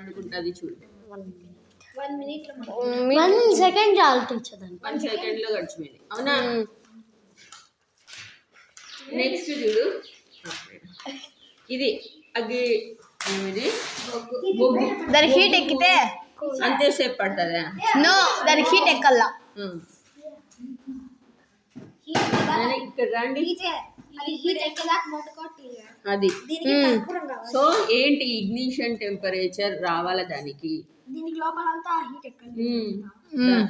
మండుకుంటుంది చూడు. 1 సెకండ్ చాలు టీచర్. 1 సెకండ్లో గడిచిపోయింది అవునా. నెక్స్ట్ చూడు, ఇది అగ్గి ఏమిది బొగ్గు. దాని హీట్ ఎక్కితే అంతేసేపు పడుతుందా? నో, దాని హీట్ ఎక్కల్లా. ఇక్కడ రండి. అది సో ఏంటి ఇగ్నిషన్ టెంపరేచర్ రావాలా దానికి.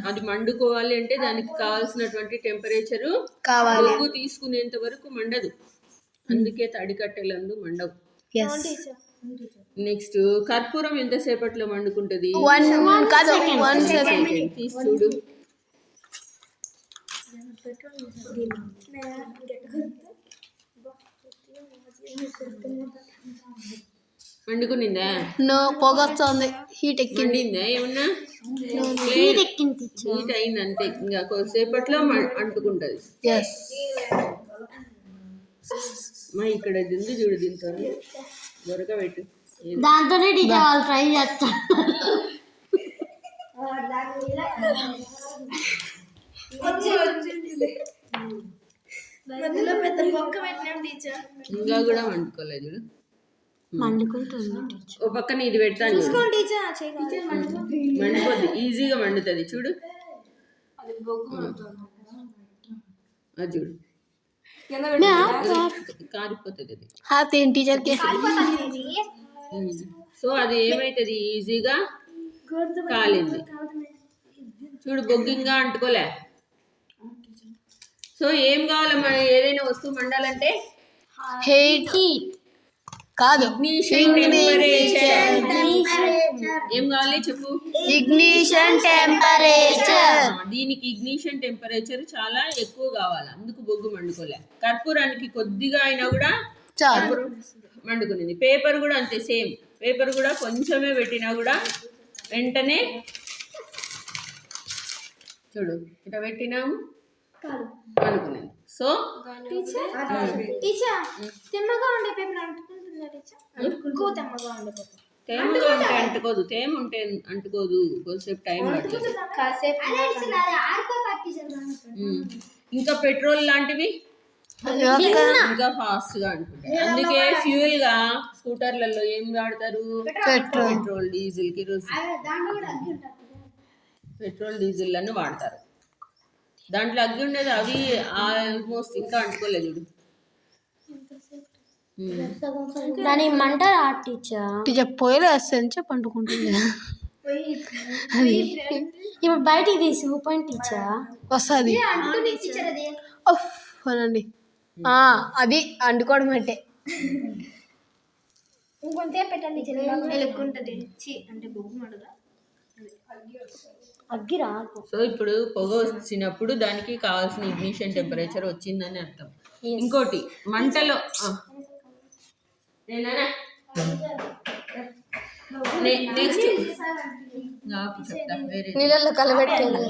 అది మండుకోవాలి అంటే దానికి కావాల్సినటువంటి టెంపరేచర్ కావాలి. బొగ్గు తీసుకునేంత వరకు మండదు, అందుకే తడి కట్టెలందు మండవు. నెక్స్ట్ కర్పూరం ఎంతసేపట్లో మండుకుంటది? 1 సెకండ్. తీసి చూడు. మండుకునిందా? నో, పొగొస్తుంది. హీట్ ఎక్కిందా? ఏమన్నా హీట్ అయింది అంతే. ఇంకా కొద్దిసేపట్లో అంటుకుంటది. మా ఇక్కడ దింది చూడు, దీంతో దొరక పెట్టు. దాంతోనే టీచర్ వాళ్ళు ట్రై చేస్తారు. ఇంకా కూడా వండుకోలేదు చూడు. ఓ పక్కన ఇది పెడతాను, మండిపోద్ది, ఈజీగా మండుతుంది చూడు. అది చూడు కారిపోతుంది అది. సో అది ఏమైతుంది, ఈజీగా కాలింది చూడు. బొగ్గింగా అంటుకోలే. సో ఏం కావాలి మన ఏదైనా వస్తువు మండాలంటే? హీట్ కాదు, ఇగ్నిషన్ టెంపరేచర్. ఏం కావాలి చెప్పు? Ignition temperature. దీనికి ఇగ్నిషన్ టెంపరేచర్ చాలా ఎక్కువ కావాలి, అందుకు బొగ్గు మండుకోలే. కర్పూరానికి కొద్దిగా అయినా కూడా మండుకునేది. పేపర్ కూడా అంతే, సేమ్. పేపర్ కూడా కొంచెమే పెట్టినా కూడా వెంటనే చూడు ఇట్లా పెట్టినాము అనుకునేది. సో తేమగా ఉంటే అంటుకోదు, తేమ ఉంటే అంటుకోదు, కొద్దిసేపు టైం పడుతుంది. ఇంకా పెట్రోల్ లాంటివి ఇంకా ఫాస్ట్ గా అంటుంటాయి. అందుకే ఫ్యూయల్ గా స్కూటర్లలో ఏం వాడతారు? Petrol, diesel, kerosene. Petrol diesel లను వాడతారు. దాంట్లో అగ్గి ఉండేది, అవి ఆల్మోస్ట్ ఇంకా అంటుకోలేదు చూడు. దాని మంట టీచర్ పొయ్యిలో వేస్తే పండుకుంటుంది. ఇప్పుడు బయటికి తీసి ఊపండి టీచర్, వస్తుంది. అనండి, అది అండుకోవడం అంటే. ఇంకొంతసేపు పెట్టండి, అంటే బొగ్గు మడదా అగ్గి రాదు. సో ఇప్పుడు పొగ వచ్చినప్పుడు దానికి కావాల్సిన ఇగ్నిషన్ టెంపరేచర్ వచ్చిందని అర్థం. ఇంకోటి మంటలో నెక్స్ట్ చెప్తా, వేరే నీళ్ళల్లో కలబెట్టాలి.